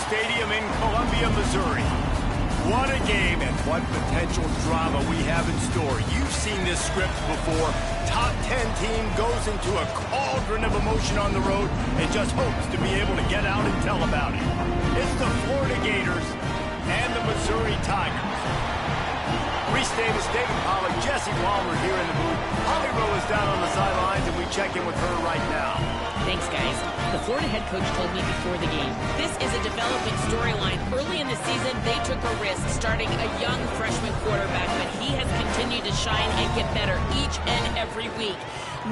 Stadium in Columbia, Missouri. What a game and what potential drama we have in store. You've seen this script before. Top 10 team goes into a cauldron of emotion on the road and just hopes to be able to get out and tell about it. It's the Florida Gators and the Missouri Tigers. Reese Davis, David Pollack, Jesse Palmer here in the booth. Holly Rowe is down on the sidelines, and we check in with her right now. Thanks, guys. The Florida head coach told me before the game, this is a developing storyline. Early in the season, they took a risk starting a young freshman quarterback, but he has continued to shine and get better each and every week.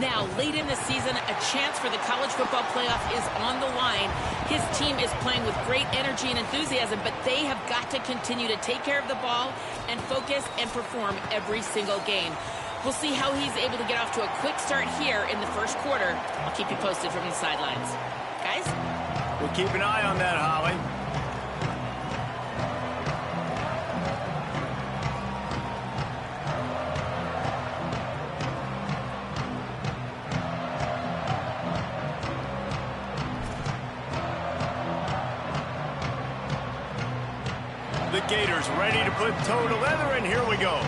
Now, late in the season, a chance for the college football playoff is on the line. His team is playing with great energy and enthusiasm, but they have got to continue to take care of the ball and focus and perform every single game. We'll see how he's able to get off to a quick start here in the first quarter. I'll keep you posted from the sidelines. Guys? We'll keep an eye on that, Holly. The Gators ready to put toe to leather, and here we go.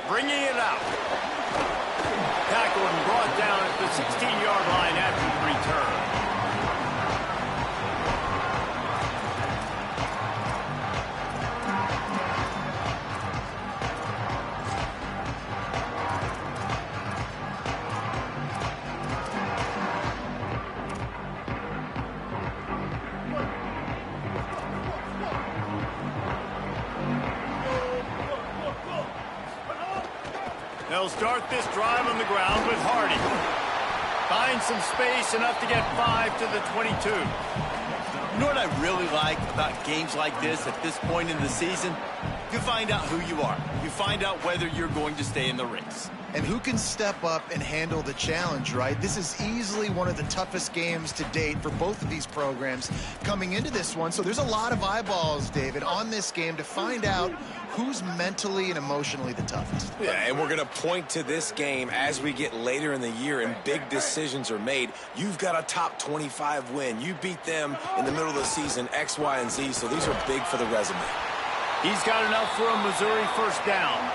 Bringing it out. Tackled and brought down at the 16-yard line after the return. They'll start this drive on the ground with Hardy. Finds some space, enough to get 5 to the 22. You know what I really like about games like this at this point in the season? You find out who you are. You find out whether you're going to stay in the race. And who can step up and handle the challenge, right? This is easily one of the toughest games to date for both of these programs coming into this one. So there's a lot of eyeballs, David, on this game to find out who's mentally and emotionally the toughest. Yeah, and we're going to point to this game as we get later in the year and big decisions are made. You've got a top 25 win. You beat them in the middle of the season, X, Y, and Z, so these are big for the resume. He's got enough for a Missouri first down.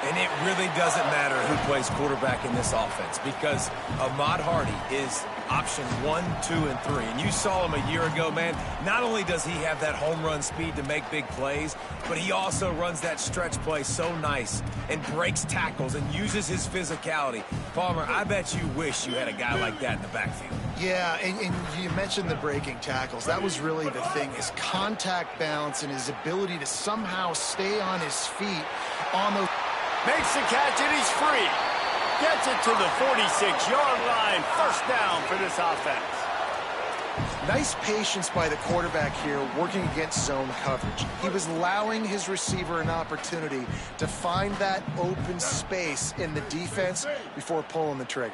And it really doesn't matter who plays quarterback in this offense because Ahmad Hardy is option 1, 2, and 3. And you saw him a year ago, man. Not only does he have that home run speed to make big plays, but he also runs that stretch play so nice and breaks tackles and uses his physicality. Palmer, I bet you wish you had a guy like that in the backfield. Yeah, and you mentioned the breaking tackles. That was really the thing, his contact balance and his ability to somehow stay on his feet on those. Makes the catch, and he's free. Gets it to the 46-yard line. First down for this offense. Nice patience by the quarterback here working against zone coverage. He was allowing his receiver an opportunity to find that open space in the defense before pulling the trigger.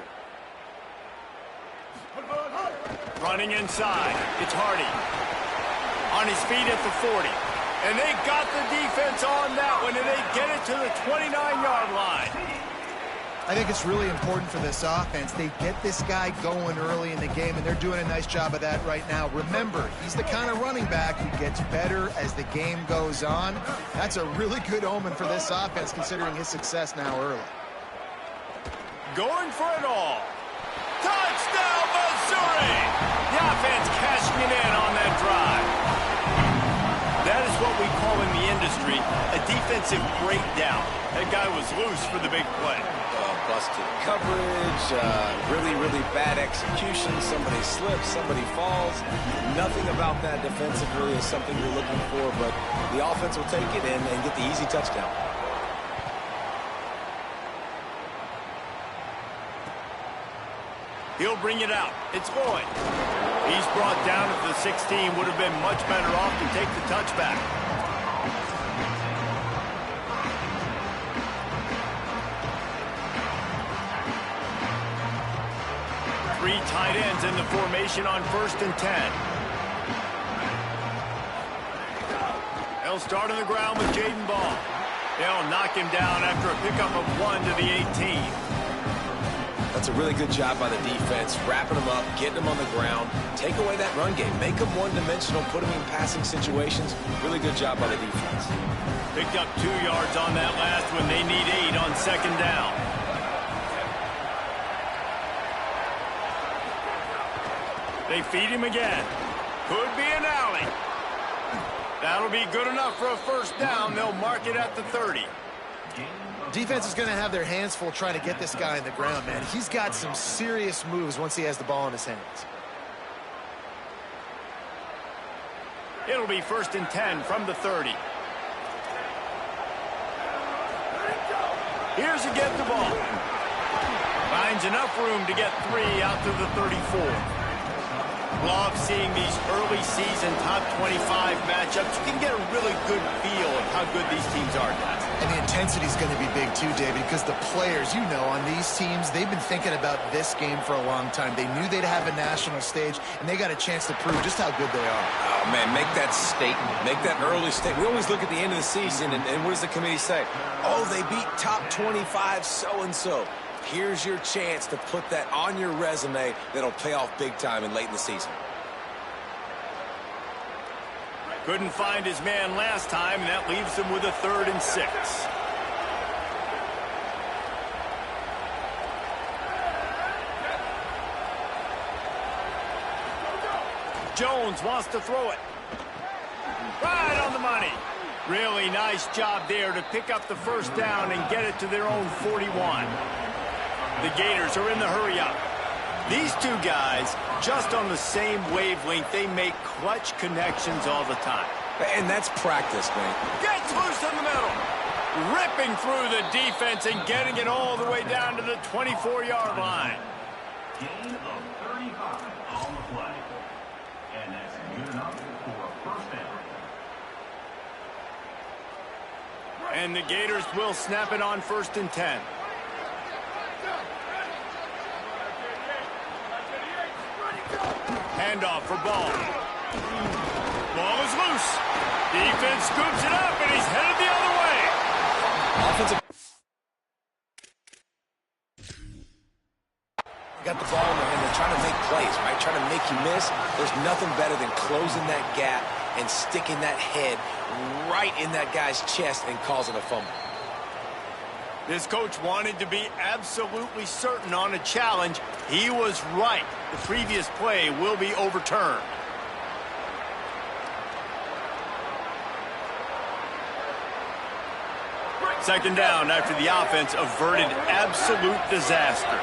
Running inside. It's Hardy. On his feet at the 40. And they got the defense on that one, and they get it to the 29-yard line. I think it's really important for this offense. They get this guy going early in the game, and they're doing a nice job of that right now. Remember, he's the kind of running back who gets better as the game goes on. That's a really good omen for this offense, considering his success now early. Going for it all. Touchdown, Missouri! The offense cashing it in on that drive. That is what we call in the industry a defensive breakdown. That guy was loose for the big play. Busted coverage, really, really bad execution. Somebody slips, somebody falls. Nothing about that defensively is something you're looking for, but the offense will take it in and get the easy touchdown. He'll bring it out. It's Lloyd. He's brought down at the 16. Would have been much better off to take the touchback. Three tight ends in the formation on 1st and 10. They'll start on the ground with Jaden Ball. They'll knock him down after a pickup of 1 to the 18. That's a really good job by the defense, wrapping them up, getting them on the ground, take away that run game, make them one-dimensional, put them in passing situations. Really good job by the defense. Picked up 2 yards on that last one. They need 8 on second down. They feed him again. Could be an alley. That'll be good enough for a first down. They'll mark it at the 30. Defense is going to have their hands full trying to get this guy on the ground, man. He's got some serious moves once he has the ball in his hands. It'll be 1st and 10 from the 30. Here's a get the ball. Finds enough room to get 3 out to the 34. Love seeing these early season top 25 matchups. You can get a really good feel of how good these teams are, guys. And the intensity is going to be big too, David, because the players, you know, on these teams, they've been thinking about this game for a long time. They knew they'd have a national stage, and they got a chance to prove just how good they are. Oh, man, make that statement. Make that early statement. We always look at the end of the season, and what does the committee say? Oh, they beat top 25 so-and-so. Here's your chance to put that on your resume that'll pay off big time and late in the season. Couldn't find his man last time, and that leaves him with a 3rd and 6. Jones wants to throw it. Right on the money. Really nice job there to pick up the first down and get it to their own 41. The Gators are in the hurry-up. These 2 guys, just on the same wavelength, they make clutch connections all the time. And that's practice, man. Gets loose in the middle. Ripping through the defense and getting it all the way down to the 24-yard line. Gain of 35 on the play. And that's good enough for a first down. And the Gators will snap it on 1st and 10. Handoff for Ball. Ball is loose. Defense scoops it up, and he's headed the other way. Offensive. Got the ball in their hand. They're trying to make plays, right? Trying to make you miss. There's nothing better than closing that gap and sticking that head right in that guy's chest and causing a fumble. This coach wanted to be absolutely certain on a challenge. He was right. The previous play will be overturned. Second down after the offense averted absolute disaster.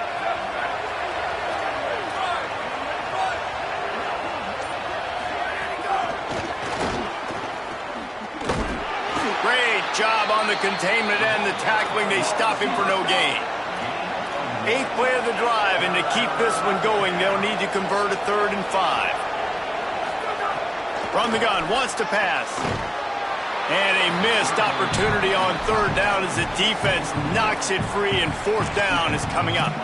Great job on the containment and the tackling. They stop him for no gain. 8th play of the drive, and to keep this one going, they'll need to convert a 3rd and 5. From the gun, wants to pass. And a missed opportunity on 3rd down as the defense knocks it free, and 4th down is coming up.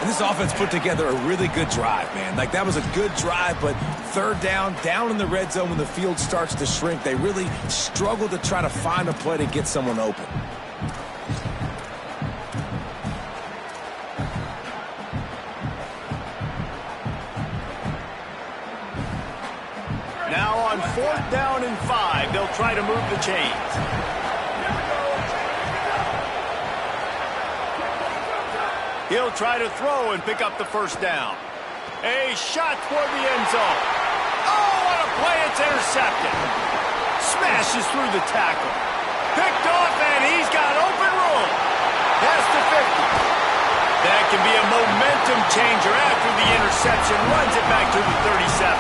And this offense put together a really good drive, man. Like, that was a good drive, but 3rd down in the red zone when the field starts to shrink, they really struggle to try to find a play to get someone open. Now on 4th down and 5, they'll try to move the chains. He'll try to throw and pick up the first down. A shot toward the end zone. Oh, what a play. It's intercepted. Smashes through the tackle. Picked off, and he's got open room. Past the 50. That can be a momentum changer after the interception. Runs it back to the 37.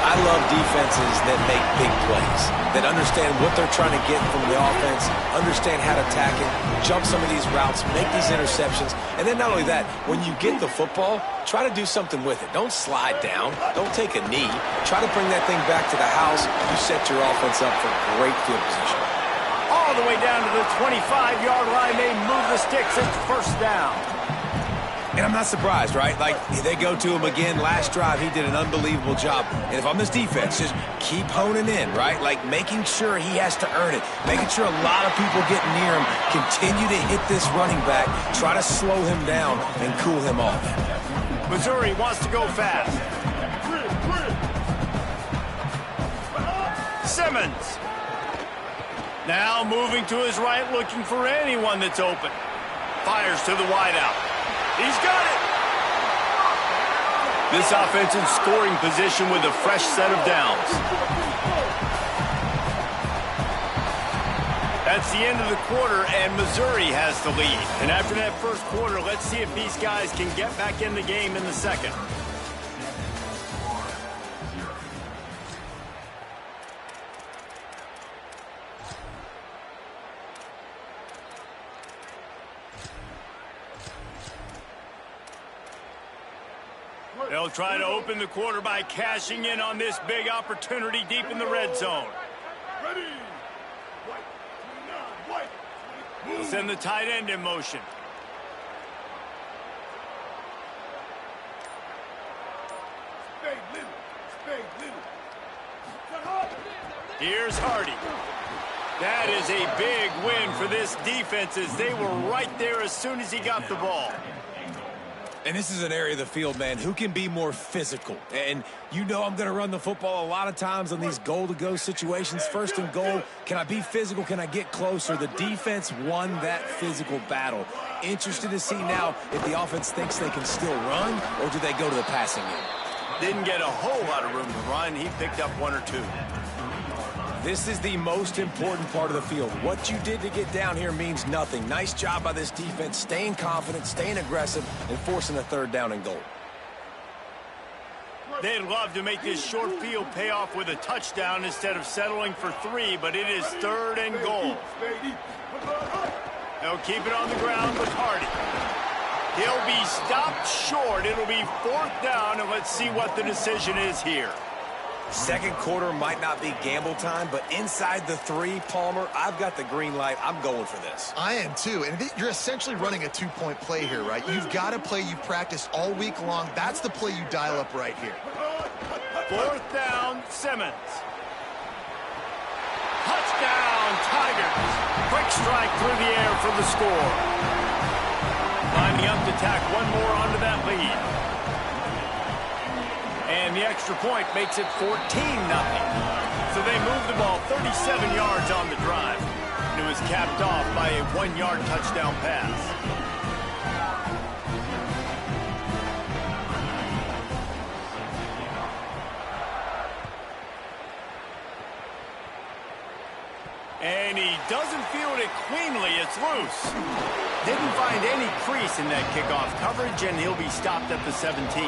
I love defenses that make big plays, that understand what they're trying to get from the offense, understand how to attack it, jump some of these routes, make these interceptions, and then not only that, when you get the football, try to do something with it. Don't slide down. Don't take a knee. Try to bring that thing back to the house. You set your offense up for great field position. All the way down to the 25-yard line, they move the sticks. It's 1st down. And I'm not surprised, right? Like, they go to him again. Last drive, he did an unbelievable job. And if I'm this defense, just keep honing in, right? Like, making sure he has to earn it. Making sure a lot of people get near him. Continue to hit this running back. Try to slow him down and cool him off. Missouri wants to go fast. Simmons. Now moving to his right, looking for anyone that's open. Fires to the wideout. He's got it. This offensive scoring position with a fresh set of downs. That's the end of the quarter, and Missouri has the lead. And after that first quarter, let's see if these guys can get back in the game in the second. They'll try to open the quarter by cashing in on this big opportunity deep in the red zone. They'll send the tight end in motion. Here's Hardy. That is a big win for this defense as they were right there as soon as he got the ball. And this is an area of the field, man, who can be more physical. And you know I'm going to run the football a lot of times on these goal-to-go situations. First and goal, can I be physical? Can I get closer? The defense won that physical battle. Interested to see now if the offense thinks they can still run, or do they go to the passing game? Didn't get a whole lot of room to run. He picked up one or two. This is the most important part of the field. What you did to get down here means nothing. Nice job by this defense, staying confident, staying aggressive, and forcing a third down and goal. They'd love to make this short field pay off with a touchdown instead of settling for 3, but it is third and goal. They'll keep it on the ground with Hardy. He'll be stopped short. It'll be 4th down, and let's see what the decision is here. Second quarter might not be gamble time, but inside the 3, Palmer, I've got the green light. I'm going for this. I am too, and you're essentially running a 2-point play here, right? You've got a play you practiced all week long. That's the play you dial up right here. 4th down, Simmons. Touchdown, Tigers. Quick strike through the air for the score. Lining up to tack one more onto that lead. And the extra point makes it 14-0. So they move the ball 37 yards on the drive. And it was capped off by a 1-yard touchdown pass. And he doesn't field it cleanly. It's loose. Didn't find any crease in that kickoff coverage, and he'll be stopped at the 17.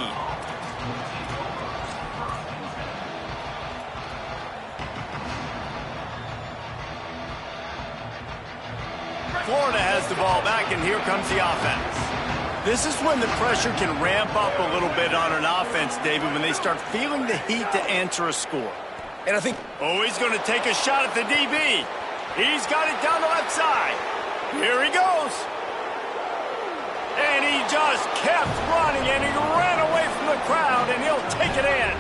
Florida has the ball back, and here comes the offense. This is when the pressure can ramp up a little bit on an offense, David, when they start feeling the heat to answer a score. And I think... Oh, he's going to take a shot at the DB. He's got it down the left side. Here he goes. And he just kept running, and he ran away from the crowd, and he'll take it in.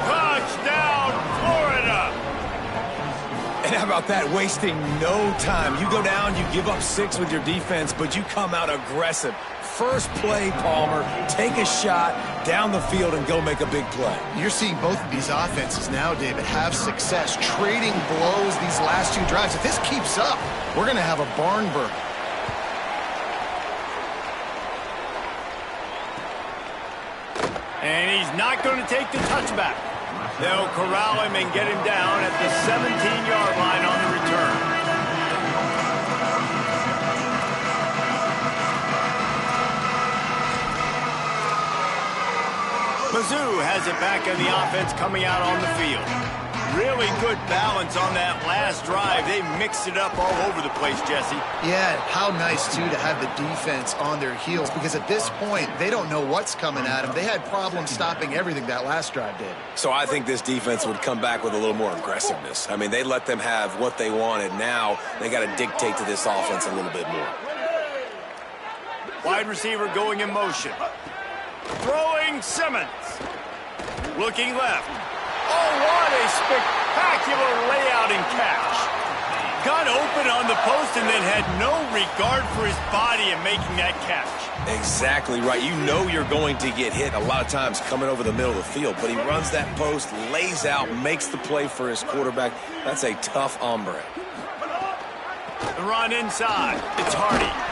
Touchdown, Florida. And how about that, wasting no time? You go down, you give up 6 with your defense, but you come out aggressive. First play, Palmer, take a shot down the field and go make a big play. You're seeing both of these offenses now, David, have success trading blows these last 2 drives. If this keeps up, we're going to have a barn burner. And he's not going to take the touchback. They'll corral him and get him down at the 17-yard line on the return. Mizzou has it back in the offense coming out on the field. Really good balance on that last drive. They mixed it up all over the place, Jesse. Yeah, how nice, too, to have the defense on their heels, because at this point, they don't know what's coming at them. They had problems stopping everything that last drive did. So I think this defense would come back with a little more aggressiveness. I mean, they let them have what they wanted. Now they got to dictate to this offense a little bit more. Wide receiver going in motion. Throwing Simmons. Looking left. Oh, what a spectacular layout and catch. Got open on the post and then had no regard for his body in making that catch. Exactly right. You know you're going to get hit a lot of times coming over the middle of the field, but he runs that post, lays out, makes the play for his quarterback. That's a tough hombre. The run inside. It's Hardy.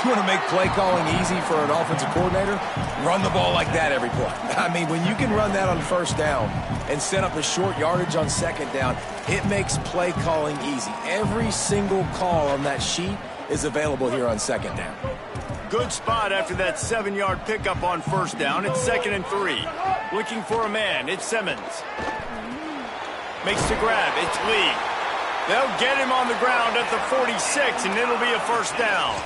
You want to make play calling easy for an offensive coordinator? Run the ball like that every play. I mean, when you can run that on first down and set up a short yardage on second down, it makes play calling easy. Every single call on that sheet is available here on second down. Good spot after that 7-yard pickup on first down. It's 2nd and 3. Looking for a man. It's Simmons. Makes the grab. It's Lee. They'll get him on the ground at the 46, and it'll be a first down.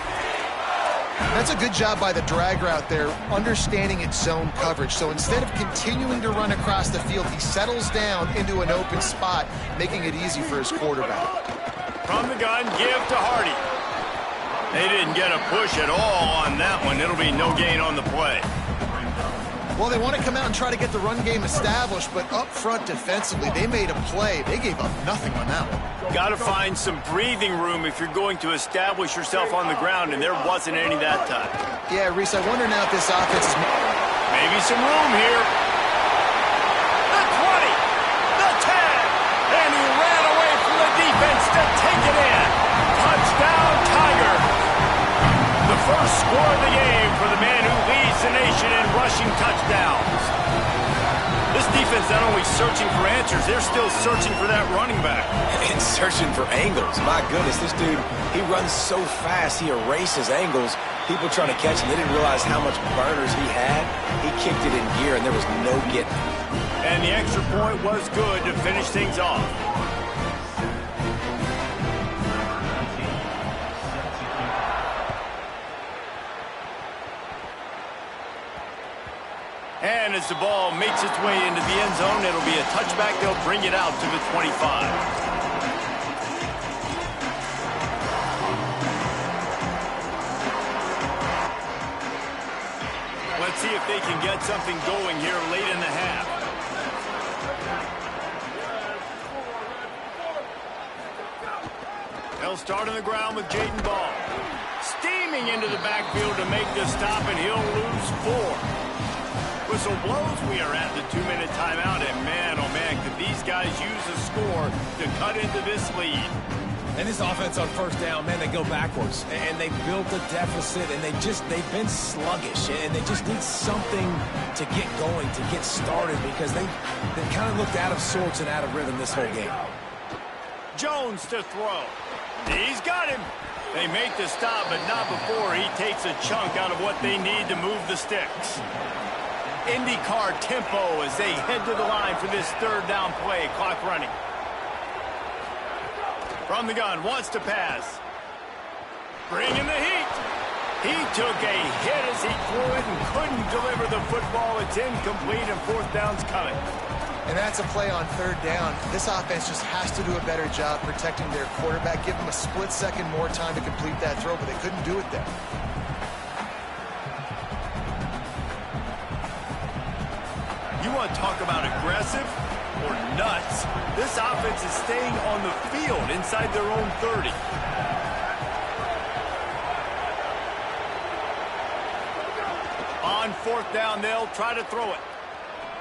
That's a good job by the drag route there, understanding its zone coverage. So instead of continuing to run across the field, he settles down into an open spot, making it easy for his quarterback. From the gun, give to Hardy. They didn't get a push at all on that one. It'll be no gain on the play. Well, they want to come out and try to get the run game established, but up front defensively, they made a play. They gave up nothing on that one. Got to find some breathing room if you're going to establish yourself on the ground, and there wasn't any that time. Yeah, Reese, I wonder now if this offense is... Maybe some room here. The 20, the 10, and he ran away from the defense to take it in. Touchdown, Tiger. The first score of the game for the man who leads the nation in rushing touchdowns. This defense not only searching for answers, they're still searching for that running back. And searching for angles. My goodness, this dude, he runs so fast, he erases angles. People trying to catch him, they didn't realize how much burners he had. He kicked it in gear, and there was no getting it. And the extra point was good to finish things off. And as the ball makes its way into the end zone, it'll be a touchback. They'll bring it out to the 25. Let's see if they can get something going here late in the half. They'll start on the ground with Jaden Ball. Steaming into the backfield to make the stop, and he'll lose 4. Whistle blows. We are at the 2-minute timeout, and man, oh man, could these guys use a score to cut into this lead. And this offense on first down, man, they go backwards. And they built a deficit, and they've been sluggish. And they just need something to get going, to get started, because they kind of looked out of sorts and out of rhythm this whole game. Jones to throw. He's got him. They make the stop, but not before he takes a chunk out of what they need to move the sticks. IndyCar tempo as they head to the line for this 3rd down play. Clock running. From the gun, wants to pass. Bringing the heat. He took a hit as he threw it and couldn't deliver the football. It's incomplete, and 4th down's coming. And that's a play on 3rd down. This offense just has to do a better job protecting their quarterback. Give them a split second more time to complete that throw, but they couldn't do it there. You want to talk about aggressive or nuts? This offense is staying on the field inside their own 30. On 4th down, they'll try to throw it.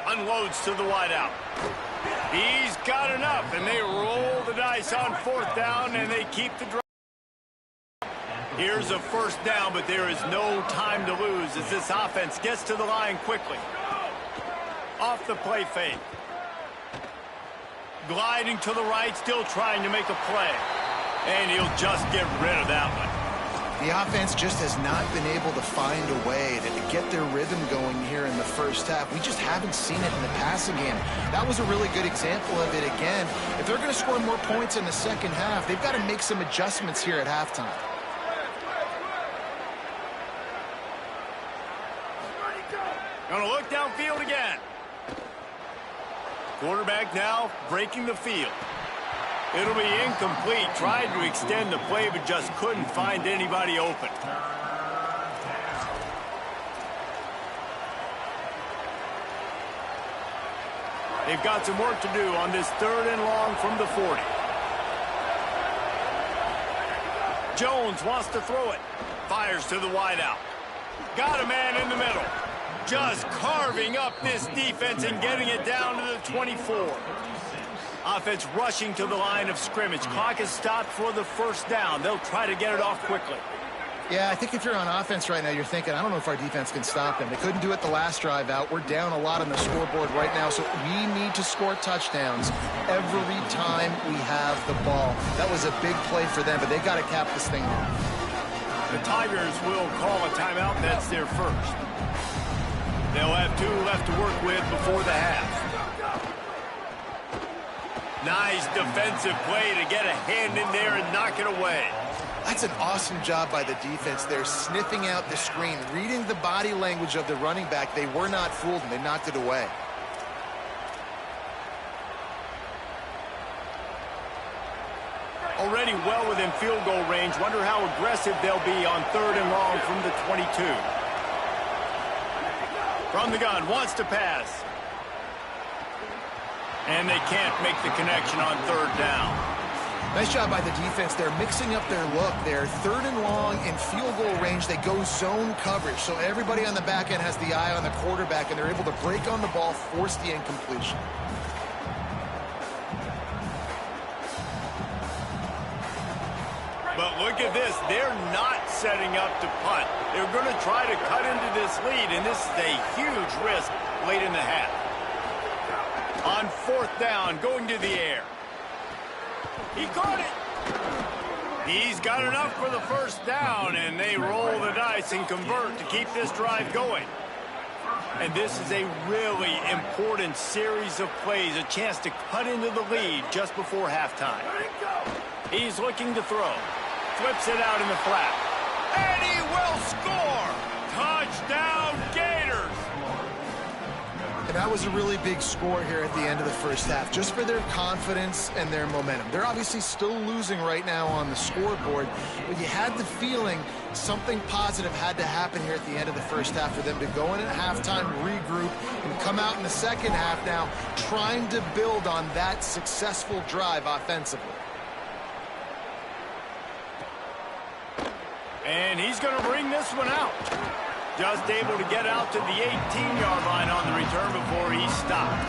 Unloads to the wideout. He's got enough, and they roll the dice on 4th down, and they keep the drive. Here's a first down, but there is no time to lose as this offense gets to the line quickly. Off the play fake. Gliding to the right, still trying to make a play. And he'll just get rid of that one. The offense just has not been able to find a way to get their rhythm going here in the first half. We just haven't seen it in the passing game. That was a really good example of it again. If they're going to score more points in the second half, they've got to make some adjustments here at halftime. Going to look downfield again. Quarterback now breaking the field. It'll be incomplete. Tried to extend the play, but just couldn't find anybody open. They've got some work to do on this 3rd and long from the 40. Jones wants to throw it. Fires to the wideout. Got a man in the middle. Just carving up this defense and getting it down to the 24. Offense rushing to the line of scrimmage. Clock is stopped for the 1st down. They'll try to get it off quickly. Yeah, I think if you're on offense right now, you're thinking, I don't know if our defense can stop them. They couldn't do it the last drive out. We're down a lot on the scoreboard right now, so we need to score touchdowns every time we have the ball. That was a big play for them, but they got to cap this thing off. The Tigers will call a timeout. That's their first. They'll have 2 left to work with before the half. Nice defensive play to get a hand in there and knock it away. That's an awesome job by the defense. They're sniffing out the screen, reading the body language of the running back. They were not fooled, and they knocked it away. Already well within field goal range. Wonder how aggressive they'll be on 3rd and long from the 22. From the gun, wants to pass. And they can't make the connection on 3rd down. Nice job by the defense. They're mixing up their look. They're 3rd and long in field goal range. They go zone coverage. So everybody on the back end has the eye on the quarterback, and they're able to break on the ball, force the incompletion. But look at this. They're not setting up to punt. They're going to try to cut into this lead, and this is a huge risk late in the half. On 4th down, going to the air. He caught it. He's got enough for the 1st down, and they roll the dice and convert to keep this drive going. And this is a really important series of plays, a chance to cut into the lead just before halftime. He's looking to throw. Flips it out in the flat. And he will score! Touchdown, Gators! And that was a really big score here at the end of the 1st half, just for their confidence and their momentum. They're obviously still losing right now on the scoreboard, but you had the feeling something positive had to happen here at the end of the 1st half for them to go in at halftime, regroup, and come out in the 2nd half now trying to build on that successful drive offensively. And he's going to bring this one out. Just able to get out to the 18-yard line on the return before he stopped.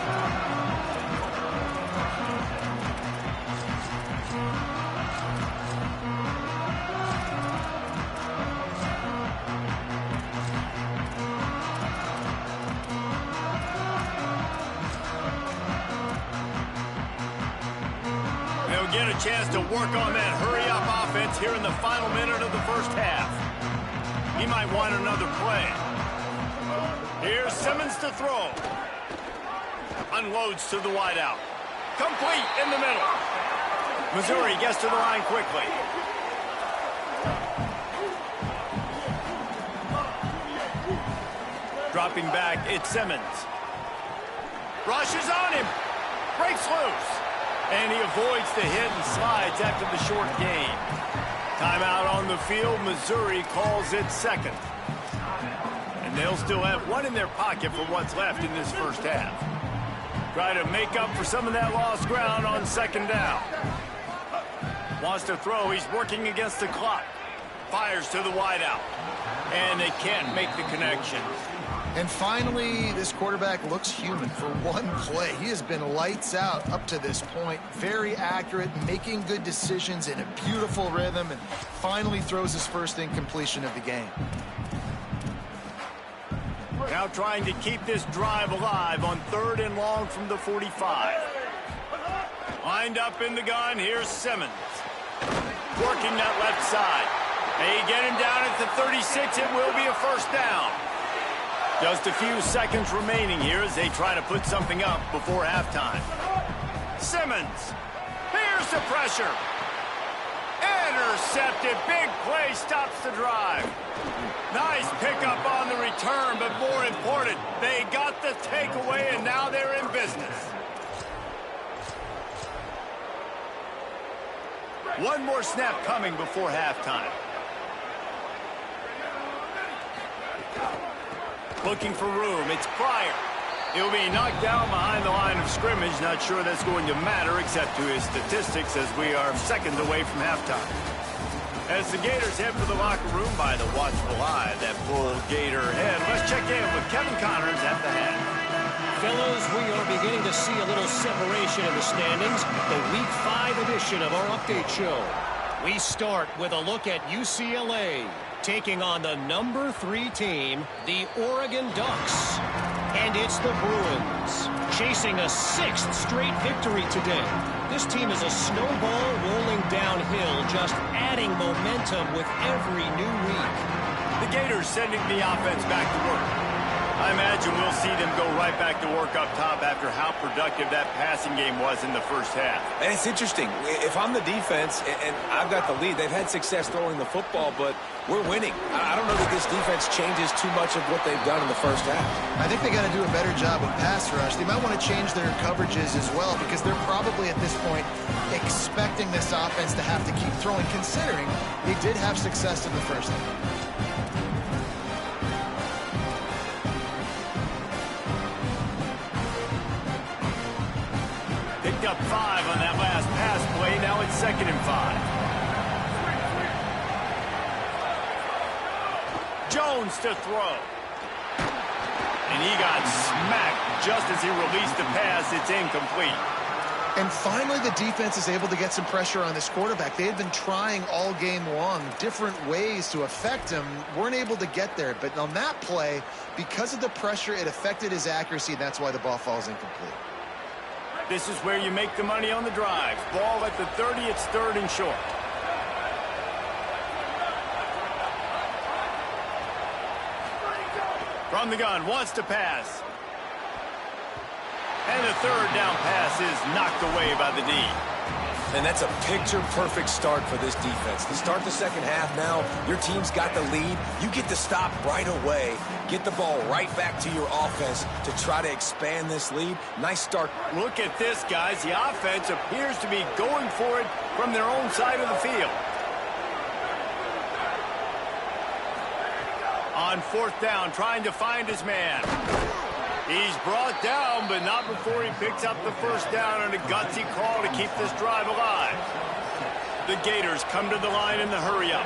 They'll get a chance to work on that hurry-up offense here in the final minute of the 1st half. He might want another play. Here's Simmons to throw. Unloads to the wideout. Complete in the middle. Missouri gets to the line quickly. Dropping back, it's Simmons. Rushes on him. Breaks loose. And he avoids the hit and slides after the short gain. Timeout on the field. Missouri calls it 2nd. And they'll still have 1 in their pocket for what's left in this 1st half. Try to make up for some of that lost ground on 2nd down. Wants to throw. He's working against the clock. Fires to the wideout. And they can't make the connection. And finally, this quarterback looks human for one play. He has been lights out up to this point. Very accurate, making good decisions in a beautiful rhythm, and finally throws his first incompletion of the game. Now trying to keep this drive alive on 3rd and long from the 45. Lined up in the gun, here's Simmons. Working that left side. They get him down at the 36. It will be a 1st down. Just a few seconds remaining here as they try to put something up before halftime. Simmons. Here's the pressure. Intercepted. Big play stops the drive. Nice pickup on the return, but more important, they got the takeaway, and now they're in business. One more snap coming before halftime. Looking for room. It's Pryor. He'll be knocked down behind the line of scrimmage. Not sure that's going to matter except to his statistics as we are seconds away from halftime. As the Gators head for the locker room by the watchful eye, that full Gator head. Let's check in with Kevin Connors at the head. Fellas, we are beginning to see a little separation in the standings. The Week 5 edition of our update show. We start with a look at UCLA taking on the number 3 team, the Oregon Ducks. And it's the Bruins chasing a 6th straight victory today. This team is a snowball rolling downhill, just adding momentum with every new week. The Gators sending the offense back to work. I imagine we'll see them go right back to work up top after how productive that passing game was in the first half. And it's interesting. If I'm the defense and I've got the lead, they've had success throwing the football, but we're winning. I don't know that this defense changes too much of what they've done in the first half. I think they got to do a better job of pass rush. They might want to change their coverages as well because they're probably at this point expecting this offense to have to keep throwing, considering they did have success in the first half. Picked up 5 on that last pass play. Now it's 2nd and 5. Jones to throw. And he got smacked just as he released the pass. It's incomplete. And finally, the defense is able to get some pressure on this quarterback. They had been trying all game long different ways to affect him. Weren't able to get there. But on that play, because of the pressure, it affected his accuracy. And that's why the ball falls incomplete. This is where you make the money on the drive. Ball at the 30, it's 3rd and short. From the gun, wants to pass. And the 3rd down pass is knocked away by the D. And that's a picture-perfect start for this defense. To start the second half now, your team's got the lead. You get to stop right away, get the ball right back to your offense to try to expand this lead. Nice start. Look at this, guys. The offense appears to be going for it from their own side of the field. On 4th down, trying to find his man. He's brought down, but not before he picks up the 1st down on a gutsy call to keep this drive alive. The Gators come to the line in the hurry-up.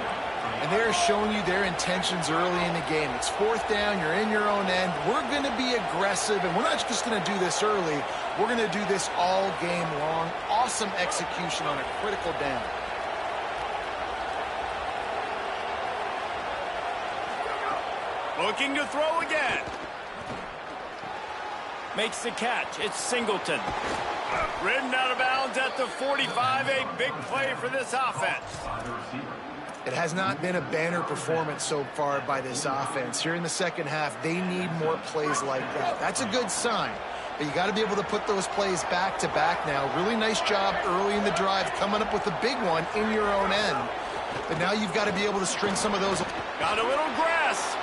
And they're showing you their intentions early in the game. It's 4th down, you're in your own end. We're going to be aggressive, and we're not just going to do this early. We're going to do this all game long. Awesome execution on a critical down. Looking to throw again. Makes the catch. It's Singleton. Ridden out of bounds at the 45. A big play for this offense. It has not been a banner performance so far by this offense. Here in the second half, they need more plays like that. That's a good sign. But you got to be able to put those plays back to back now. Really nice job early in the drive, coming up with a big one in your own end. But now you've got to be able to string some of those. Got a little grass.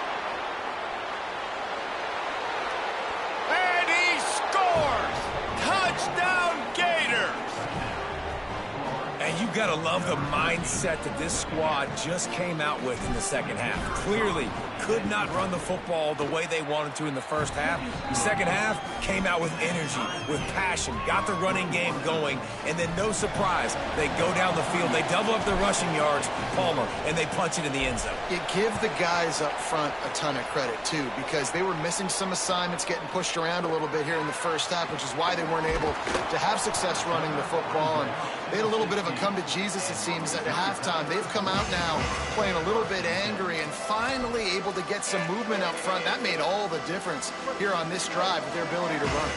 You got to love the mindset that this squad just came out with in the second half. Clearly could not run the football the way they wanted to in the first half. The second half came out with energy, with passion, got the running game going, and then no surprise, they go down the field, they double up their rushing yards, Palmer, and they punch it in the end zone. You give the guys up front a ton of credit, too, because they were missing some assignments, getting pushed around a little bit here in the first half, which is why they weren't able to have success running the football. And they had a little bit of a come to Jesus, it seems, at halftime. They've come out now playing a little bit angry and finally able to get some movement up front. That made all the difference here on this drive with their ability to run.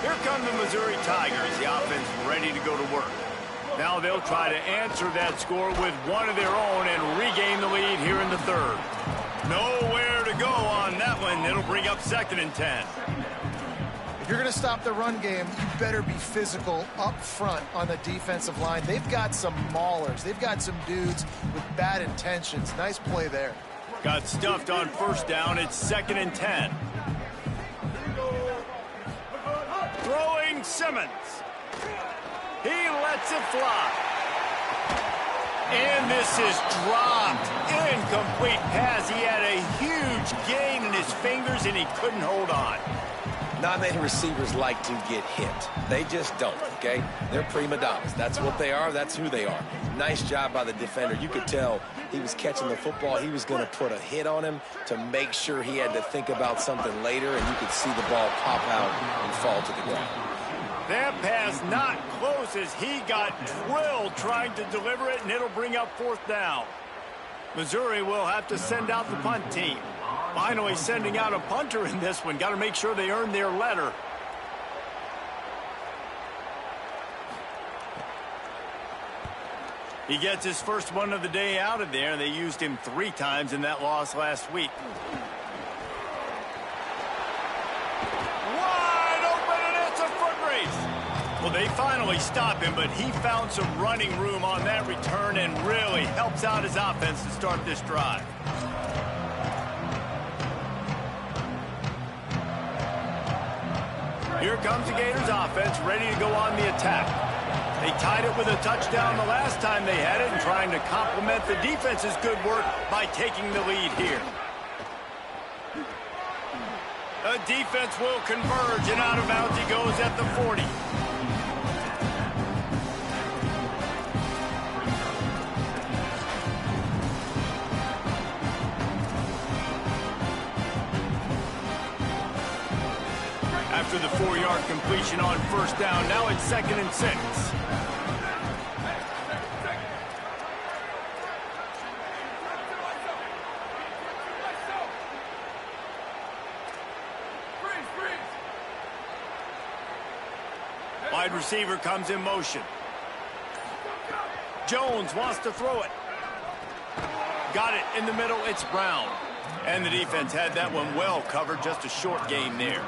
Here come the Missouri Tigers, the offense ready to go to work. Now they'll try to answer that score with one of their own and regain the lead here in the 3rd. Nowhere to go on that one. It'll bring up 2nd and 10. If you're going to stop the run game, you better be physical up front on the defensive line. They've got some maulers. They've got some dudes with bad intentions. Nice play there. Got stuffed on 1st down. It's 2nd and 10. Throwing Simmons. He lets it fly. And this is dropped. Incomplete pass. He had a huge gain in his fingers, and he couldn't hold on. Not many receivers like to get hit. They just don't, okay? They're prima donnas. That's what they are. That's who they are. Nice job by the defender. You could tell he was catching the football. He was going to put a hit on him to make sure he had to think about something later, and you could see the ball pop out and fall to the ground. That pass not close as he got drilled trying to deliver it, and it'll bring up 4th down. Missouri will have to send out the punt team. Finally sending out a punter in this one. Got to make sure they earn their letter. He gets his first one of the day out of there. They used him 3 times in that loss last week. Wide open, and it's a foot race. Well, they finally stop him, but he found some running room on that return and really helps out his offense to start this drive. Here comes the Gators offense, ready to go on the attack. They tied it with a touchdown the last time they had it and trying to complement the defense's good work by taking the lead here. The defense will converge, and out of bounds he goes at the 40. After the 4-yard completion on 1st down, now it's 2nd and 6. Wide receiver comes in motion. Jones wants to throw it. Got it in the middle. It's Brown. And the defense had that one well covered. Just a short gain there.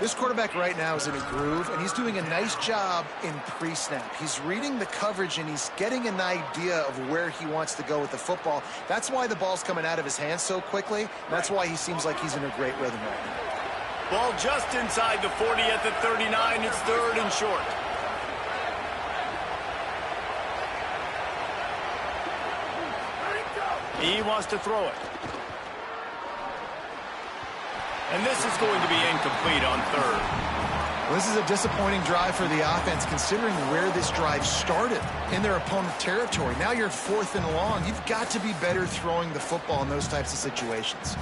This quarterback right now is in a groove, and he's doing a nice job in pre-snap. He's reading the coverage, and he's getting an idea of where he wants to go with the football. That's why the ball's coming out of his hands so quickly. That's why he seems like he's in a great rhythm right now. Ball just inside the 40 at the 39. It's 3rd and short. He wants to throw it. And this is going to be incomplete on 3rd. Well, this is a disappointing drive for the offense, considering where this drive started in their opponent territory. Now you're 4th and long. You've got to be better throwing the football in those types of situations.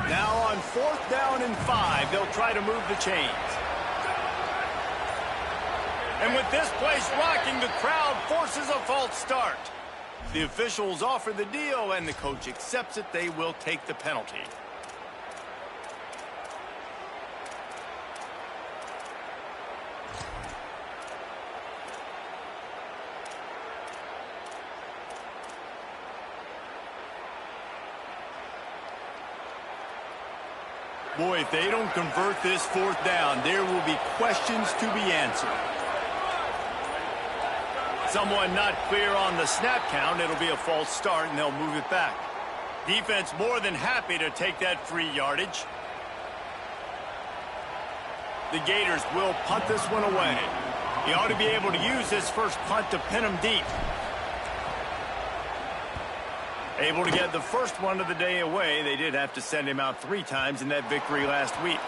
Now on 4th down and 5, they'll try to move the chains. And with this place rocking, the crowd forces a false start. The officials offer the deal, and the coach accepts it. They will take the penalty. Boy, if they don't convert this 4th down, there will be questions to be answered. Someone not clear on the snap count. It'll be a false start, and they'll move it back. Defense more than happy to take that free yardage. The Gators will punt this one away. He ought to be able to use this first punt to pin him deep. Able to get the first one of the day away. They did have to send him out 3 times in that victory last week.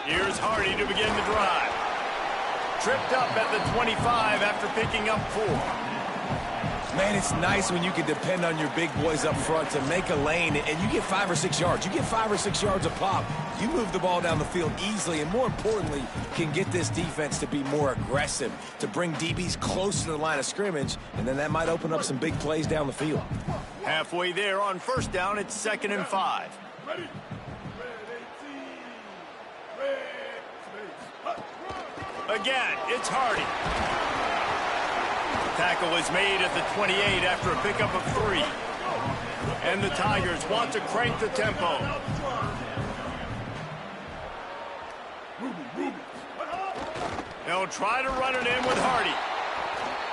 Here's Hardy to begin the drive. Tripped up at the 25 after picking up 4. Man, it's nice when you can depend on your big boys up front to make a lane, and you get 5 or 6 yards. You get 5 or 6 yards a pop. You move the ball down the field easily, and more importantly, can get this defense to be more aggressive, to bring DBs close to the line of scrimmage, and then that might open up some big plays down the field. Halfway there on 1st down, it's 2nd and 5. Ready. Red 18. Red. Again, it's Hardy. Tackle is made at the 28 after a pickup of 3. And the Tigers want to crank the tempo. They'll try to run it in with Hardy.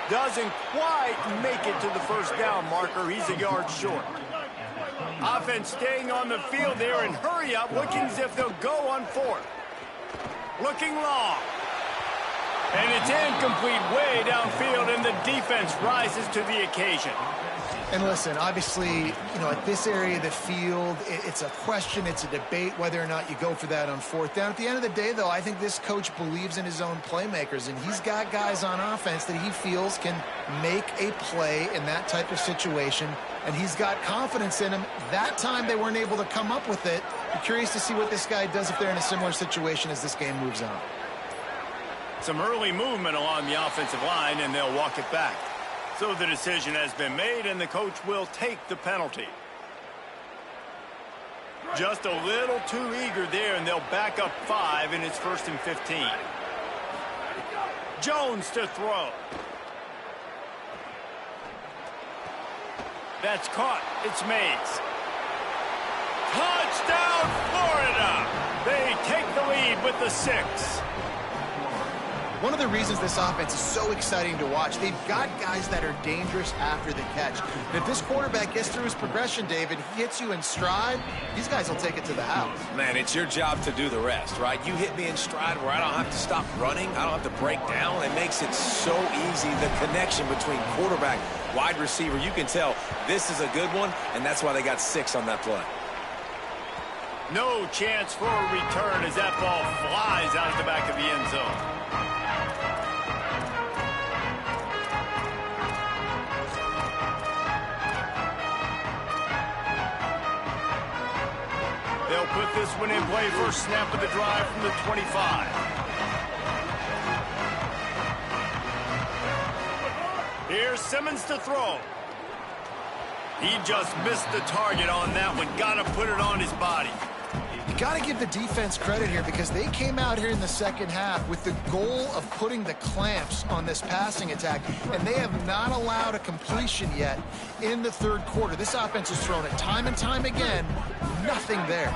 Doesn't quite make it to the first down marker. He's a yard short. Offense staying on the field there and hurry up, looking as if they'll go on 4th. Looking long. And it's incomplete way downfield, and the defense rises to the occasion. And listen, obviously, at this area of the field, it's a question, it's a debate whether or not you go for that on 4th down. At the end of the day, though, I think this coach believes in his own playmakers, and he's got guys on offense that he feels can make a play in that type of situation, and he's got confidence in them. That time they weren't able to come up with it. Be curious to see what this guy does if they're in a similar situation as this game moves on. Some early movement along the offensive line, and they'll walk it back. So the decision has been made, and the coach will take the penalty. Just a little too eager there, and they'll back up 5, and it's 1st and 15. Jones to throw. That's caught. It's Mays. Touchdown, Florida! They take the lead with the 6. One of the reasons this offense is so exciting to watch, they've got guys that are dangerous after the catch. And if this quarterback gets through his progression, David, he hits you in stride, these guys will take it to the house. Man, it's your job to do the rest, right? You hit me in stride where I don't have to stop running. I don't have to break down. It makes it so easy, the connection between quarterback, wide receiver. You can tell this is a good one, and that's why they got 6 on that play. No chance for a return as that ball flies out of the back of the end zone. They'll put this one in play. First snap of the drive from the 25. Here's Simmons to throw. He just missed the target on that one. Got to put it on his body. You got to give the defense credit here because they came out here in the second half with the goal of putting the clamps on this passing attack, and they have not allowed a completion yet in the 3rd quarter. This offense has thrown it time and time again. Nothing there.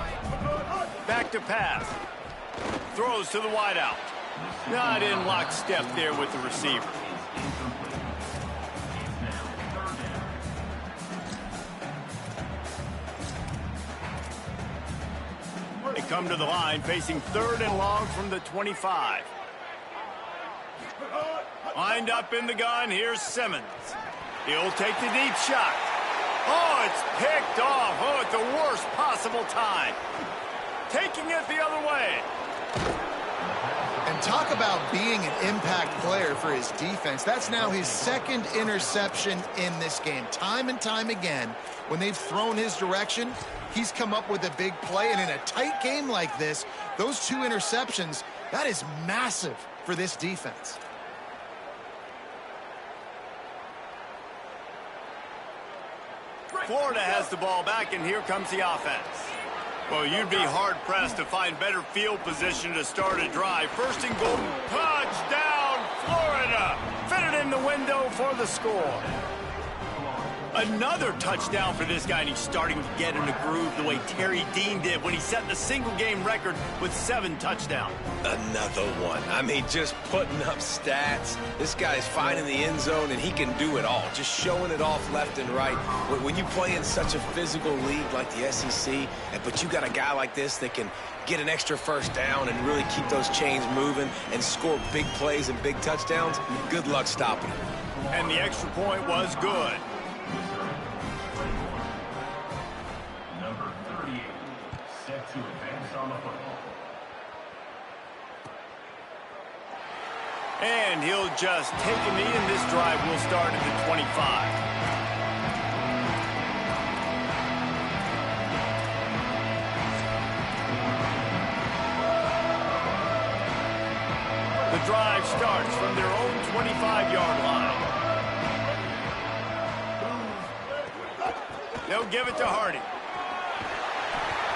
Back to pass. Throws to the wideout. Not in lockstep there with the receiver. They come to the line facing 3rd and long from the 25. Lined up in the gun, here's Simmons. He'll take the deep shot. Oh, it's picked off. Oh, at the worst possible time. Taking it the other way. And talk about being an impact player for his defense. That's now his 2nd interception in this game. Time and time again, when they've thrown his direction, he's come up with a big play. And in a tight game like this, those 2 interceptions, that is massive for this defense. Florida has the ball back, and here comes the offense. Well, you'd be hard-pressed to find better field position to start a drive. 1st and goal. Touchdown, Florida! Fitted in the window for the score. Another touchdown for this guy, and he's starting to get in a groove the way Terry Dean did when he set the single-game record with 7 touchdowns. Another one. I mean, just putting up stats. This guy's finding the end zone, and he can do it all. Just showing it off left and right. When you play in such a physical league like the SEC, but you got a guy like this that can get an extra 1st down and really keep those chains moving and score big plays and big touchdowns, good luck stopping him. And the extra point was good. Number 38, set to advance on the football. And he'll just take a knee, and this drive will start at the 25. The drive starts from their own 25-yard line. They'll give it to Hardy.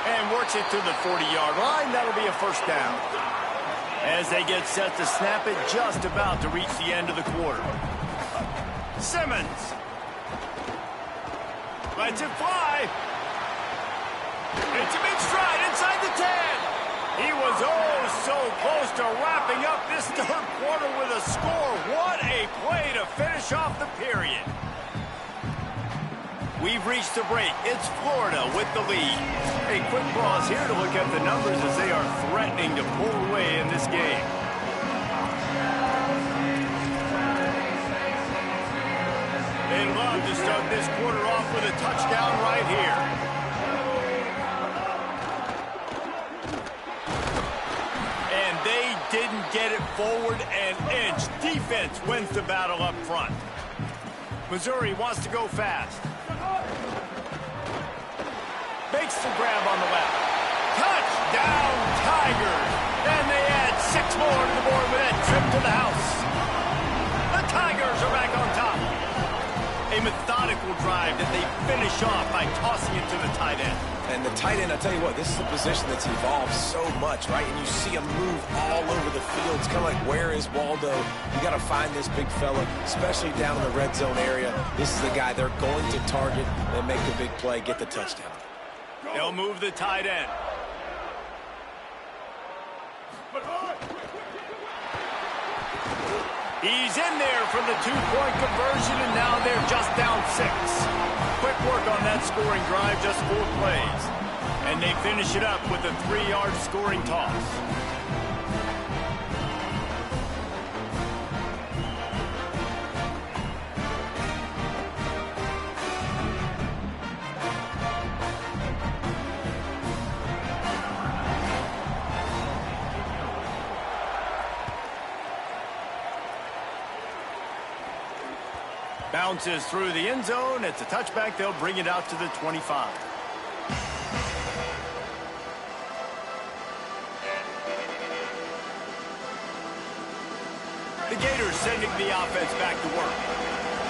And works it to the 40-yard line. That'll be a 1st down. As they get set to snap it, just about to reach the end of the quarter. Simmons lets it fly. It's a big stride inside the 10. He was so close to wrapping up this third quarter with a score. What a play to finish off the period. We've reached the break. It's Florida with the lead. A quick pause here to look at the numbers as they are threatening to pull away in this game. They love to start this quarter off with a touchdown right here. And they didn't get it forward an inch. Defense wins the battle up front. Missouri wants to go fast. Makes the grab on the left. Touchdown, Tigers! And they add 6 more to the board with that trip to the house. The Tigers are back on top. A methodical drive that they finish off by tossing it to the tight end. And the tight end, I'll tell you what, this is a position that's evolved so much, right? And you see him move all over the field. It's kind of like, where is Waldo? You got to find this big fella, especially down in the red zone area. This is the guy they're going to target and make the big play, get the touchdown. They'll move the tight end. He's in there for the 2-point conversion, and now they're just down 6. Quick work on that scoring drive, just 4 plays. And they finish it up with a 3-yard scoring toss. Bounces through the end zone. It's a touchback. They'll bring it out to the 25. The Gators sending the offense back to work.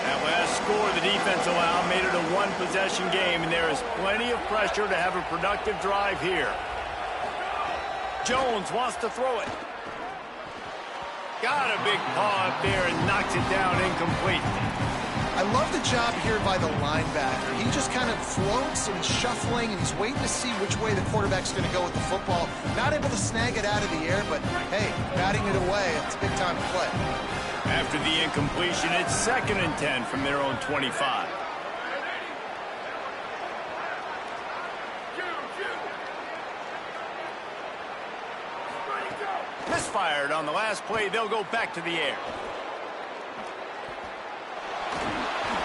That last score the defense allowed made it a 1-possession game, and there is plenty of pressure to have a productive drive here. Jones wants to throw it. Got a big paw up there and knocks it down incomplete. I love the job here by the linebacker. He just kind of floats and he's shuffling and he's waiting to see which way the quarterback's going to go with the football. Not able to snag it out of the air, but hey, batting it away, it's a big time to play. After the incompletion, it's 2nd and 10 from their own 25. Misfired on the last play. They'll go back to the air.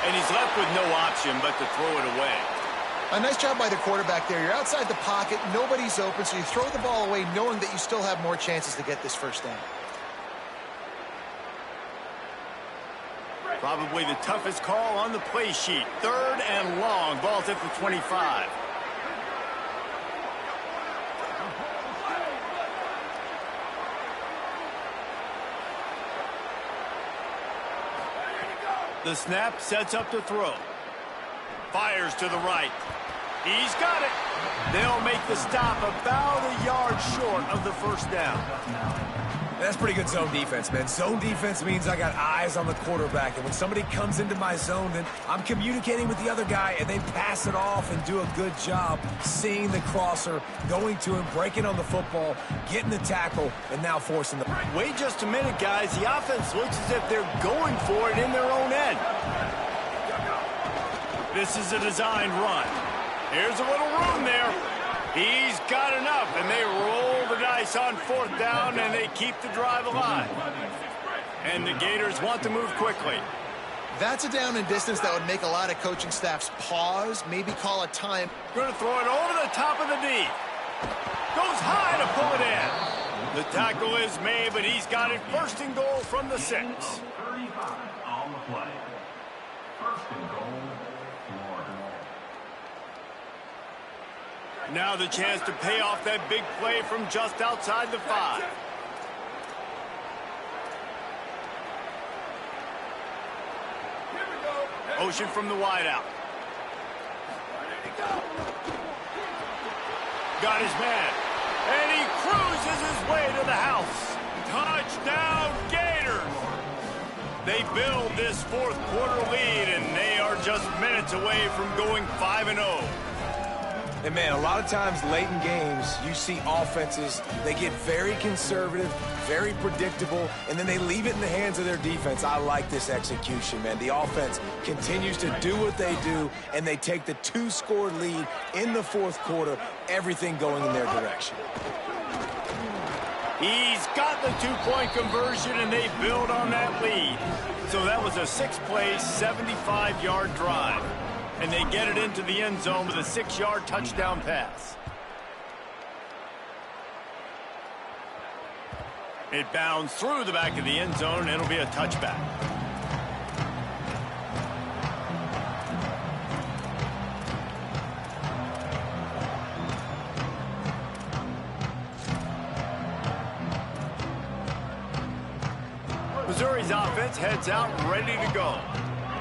And he's left with no option but to throw it away. A nice job by the quarterback there. You're outside the pocket, nobody's open, so you throw the ball away knowing that you still have more chances to get this first down. Probably the toughest call on the play sheet. 3rd and long. Ball's at the 25. The snap sets up to throw. Fires to the right. He's got it. They'll make the stop about a yard short of the first down. That's pretty good zone defense, man. Zone defense means I got eyes on the quarterback, and when somebody comes into my zone, then I'm communicating with the other guy, and they pass it off and do a good job seeing the crosser, going to him, breaking on the football, getting the tackle, and now forcing the... Wait just a minute, guys. The offense looks as if they're going for it in their own end. This is a designed run. Here's a little room there. He's got enough, and they roll the dice on 4th down, and they keep the drive alive. And the Gators want to move quickly. That's a down and distance that would make a lot of coaching staffs pause, maybe call a time. Going to throw it over the top of the D. Goes high to pull it in. The tackle is made, but he's got it 1st and goal from the 6. 35 on the play. 1st and goal. Now the chance to pay off that big play from just outside the 5. Ocean from the wideout. Got his man. And he cruises his way to the house. Touchdown, Gators! They build this fourth quarter lead, and they are just minutes away from going 5-0. And, man, a lot of times late in games, you see offenses, they get very conservative, very predictable, and then they leave it in the hands of their defense. I like this execution, man. The offense continues to do what they do, and they take the 2-score lead in the fourth quarter, everything going in their direction. He's got the 2-point conversion, and they build on that lead. So that was a 6-play, 75-yard drive. And they get it into the end zone with a 6-yard touchdown pass. It bounds through the back of the end zone, and it'll be a touchback. Missouri's offense heads out ready to go.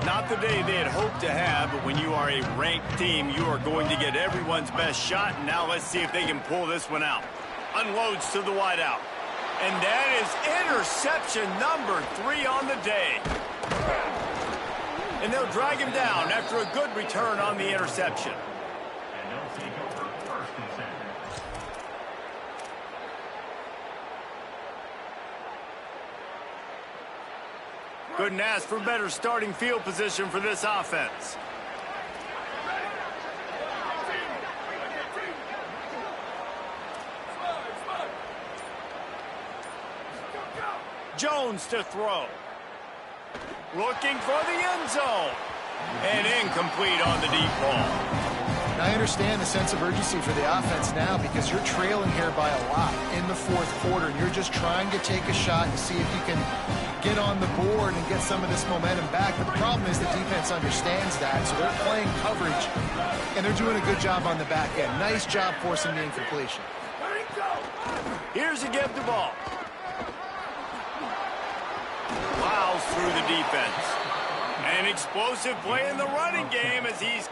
Not the day they had hoped to have, but when you are a ranked team, you are going to get everyone's best shot. And now let's see if they can pull this one out. Unloads to the wideout. And that is interception number 3 on the day. And they'll drag him down after a good return on the interception. And they'll take over first and second. Couldn't ask for better starting field position for this offense. Jones to throw. Looking for the end zone. And incomplete on the deep ball. I understand the sense of urgency for the offense now because you're trailing here by a lot in the fourth quarter. And you're just trying to take a shot and see if you can get on the board and get some of this momentum back. But the problem is the defense understands that, so they're playing coverage, and they're doing a good job on the back end. Nice job forcing the incompletion. Here's a give the ball. Plows through the defense. An explosive play in the running game as he's